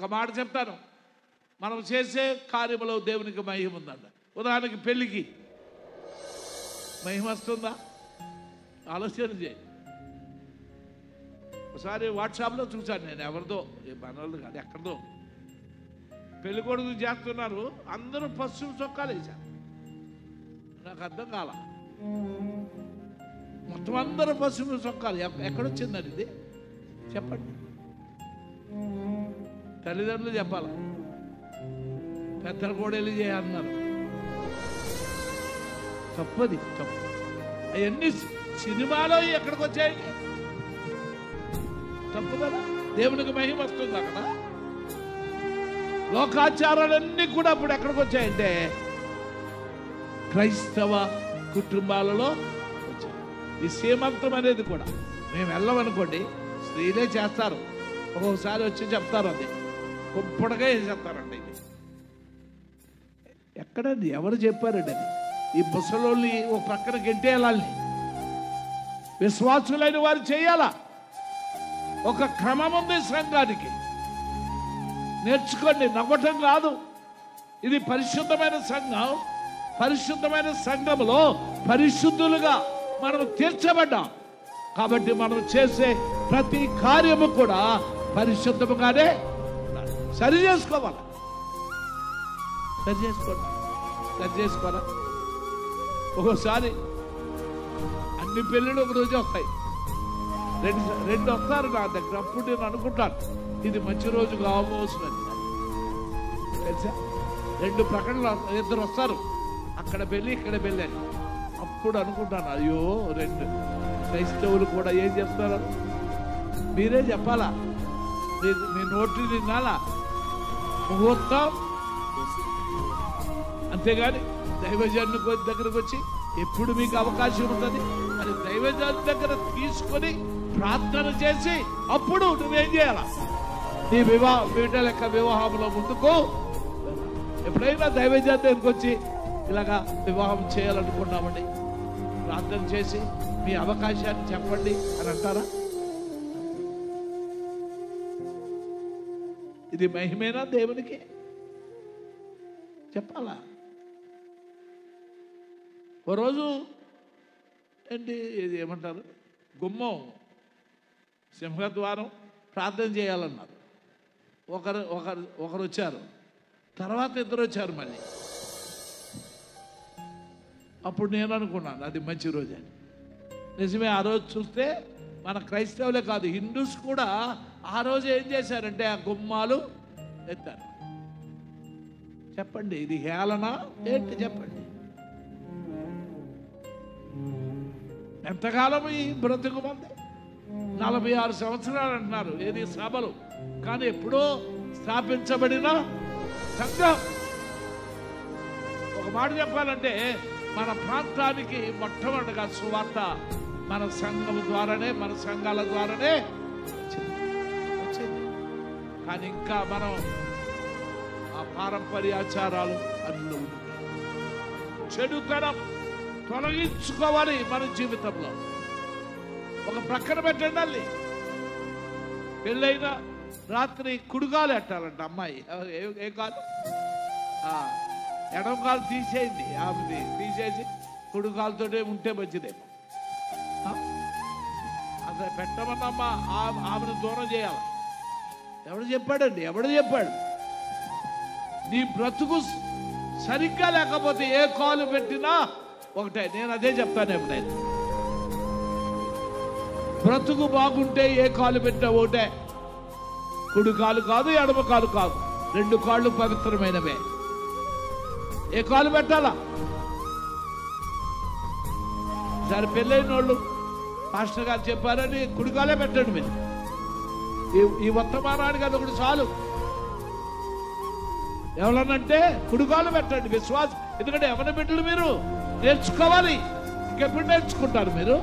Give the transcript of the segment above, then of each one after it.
ఒక మాట చెప్తాను, మనం చేసే కార్యములో దేవునికి మహిమ ఉందంట. ఉదాహరణకి పెళ్ళికి మహిమ వస్తుందా? ఆలోచన చేయి. ఒకసారి వాట్సాప్లో చూశాను నేను, ఎవరిదో మనోళ్ళు కాదు ఎక్కడిదో పెళ్లి కొడుకు చేస్తున్నారు, అందరూ పసుపు చొక్కాలు వేశారు. నాకు అర్థం కాల, మొత్తం అందరూ పసుపు చొక్కాలు. ఎక్కడొచ్చిందండి ఇది చెప్పండి? తల్లిదండ్రులు చెప్పాల, పెద్దలు కూడా వెళ్ళి చేయాలన్నారు. తప్పది, తప్పు. అవన్నీ సినిమాలో ఎక్కడికి వచ్చాయండి? తప్పు కదా. దేవునికి మహిమ వస్తుంది అక్కడ. లోకాచారాలన్నీ కూడా అప్పుడు ఎక్కడికి వచ్చాయంటే క్రైస్తవ కుటుంబాలలో వచ్చాయి. ఈ సీమంతం అనేది కూడా మేము వెళ్ళమనుకోండి, స్త్రీలే చేస్తారు. ఒక్కొక్కసారి వచ్చి చెప్తారు, అది కుంపడగా చెప్తారండి. ఇది ఎక్కడండి? ఎవరు చెప్పారండి అది? ఈ ముసలోళ్ళని ఒక పక్కన గెంటేయాలని విశ్వాసులైన వారు చేయాలా? ఒక క్రమం ఉంది సంఘానికి. నేర్చుకోండి, నవ్వటం కాదు. ఇది పరిశుద్ధమైన సంఘం. పరిశుద్ధమైన సంఘంలో పరిశుద్ధులుగా మనం తీర్చబడ్డాం కాబట్టి మనం చేసే ప్రతి కార్యము కూడా పరిశుద్ధముగానే సరి చేసుకోవాలి. సరి చేసుకోవాలా? ఒక్కోసారి అన్ని పెళ్ళిళ్ళు ఒక రోజు వస్తాయి, రెండు వస్తారు నా దగ్గర. అప్పుడు నేను అనుకుంటాను, ఇది మంచి రోజు కావబోతుందని. తెలుసా? రెండు ప్రకటనలు, ఇద్దరు వస్తారు, అక్కడ పెళ్ళి ఇక్కడ పెళ్ళి అని. అప్పుడు అనుకుంటాను, అయ్యో రెండు క్రైస్తవులు కూడా ఏం చెప్తారు? మీరే చెప్పాలా? మీ నోటి వినాలా? ముహూర్తం. అంతేగాని దైవజను దగ్గరకు వచ్చి ఎప్పుడు మీకు అవకాశం ఉంటుంది అని దైవజను దగ్గర తీసుకొని ప్రార్థన చేసి అప్పుడు నువ్వేం చేయాలా? నీ బిడ్డ లెక్క వివాహంలో ముందుకు. ఎప్పుడైనా దైవజను దగ్గరకు వచ్చి ఇలాగా వివాహం చేయాలనుకున్నామండి, ప్రార్థన చేసి మీ అవకాశాన్ని చెప్పండి అని అంటారా? ఇది మహిమేనా దేవునికి? చెప్పాలా? ఓ రోజు ఏంటి ఇది ఏమంటారు, గుమ్మం సింహద్వారం ప్రార్థన చేయాలన్నారు. ఒకరు వచ్చారు, తర్వాత ఇద్దరు వచ్చారు మళ్ళీ. అప్పుడు నేను అనుకున్నాను అది మంచి రోజు అని. నిజమే, ఆ రోజు చూస్తే మన క్రైస్తవులే కాదు, హిందూస్ కూడా ఆ రోజు ఏం చేశారంటే ఆ గుమ్మాలు ఎత్తారు. చెప్పండి, ఇది హేళన ఏంటి? చెప్పండి. ఎంతకాలం ఈ బ్రతుకు మంది? 46 సంవత్సరాలు అంటున్నారు ఏది సభలు, కానీ ఎప్పుడో స్థాపించబడిన సంఘం. ఒక మాట చెప్పాలంటే మన ప్రాంతానికి మొట్టమొదటిగా సువార్త మన సంఘం ద్వారానే, మన సంఘాల ద్వారానే వచ్చింది. కానీ ఇంకా మనం ఆ పారంపర్యాచారాలు అన్నీ చెడుతనం తొలగించుకోవాలి మన జీవితంలో. ఒక ప్రక్కన పెట్టండి, పెళ్ళైన రాత్రి కుడిగాలు ఎట్టాలంట అమ్మాయి. ఏ కాలు? ఎడమ కాలు తీసేయండి, ఆమెది తీసేసి కుడిగాలతోనే ఉంటే మంచిదేమో. అసలు పెట్టమన్నమ్మా, ఆమెను దూరం చేయాలి. ఎవడు చెప్పాడండి? ఎవడు చెప్పాడు? నీ బ్రతుకు సరిగ్గా లేకపోతే ఏ కాలు పెట్టినా ఒకటే. నేను అదే చెప్తాను ఎప్పుడైనా. బ్రతుకు బాగుంటే ఏ కాలు పెట్టినా ఒకటే. కుడి కాలు కాదు, ఎడమ కాలు కాదు, రెండు కాళ్ళు పవిత్రమైనవే. ఏ కాలు పెట్టాలా? సరే, పెళ్ళైన వాళ్ళు పాస్టర్ గారు చెప్పారని కుడికాలే పెట్టండి మీరు. ఈ వర్తమానానికి అది ఒకటి చాలు. ఎవరనంటే కుడికాలు పెట్టండి, విశ్వాసం. ఎందుకంటే ఎవరి బిడ్డలు మీరు నేర్చుకోవాలి. ఇంకెప్పుడు నేర్చుకుంటారు మీరు?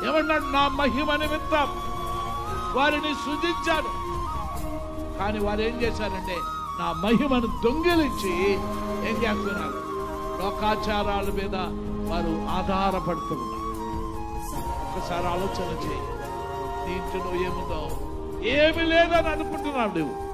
ఏమన్నాడు? నా మహిమ నిమిత్తం వారిని సృజించాను. కానీ వారు ఏం చేశారంటే నా మహిమను దొంగిలించి ఏం చేస్తున్నారు? లోకాచారాల మీద వారు ఆధారపడుతున్నారు. ఒక్కసారి ఆలోచన చేయి. నీ ఇంటిలో ఏముందో ఏమి లేదని అనుకుంటున్నావు నువ్వు.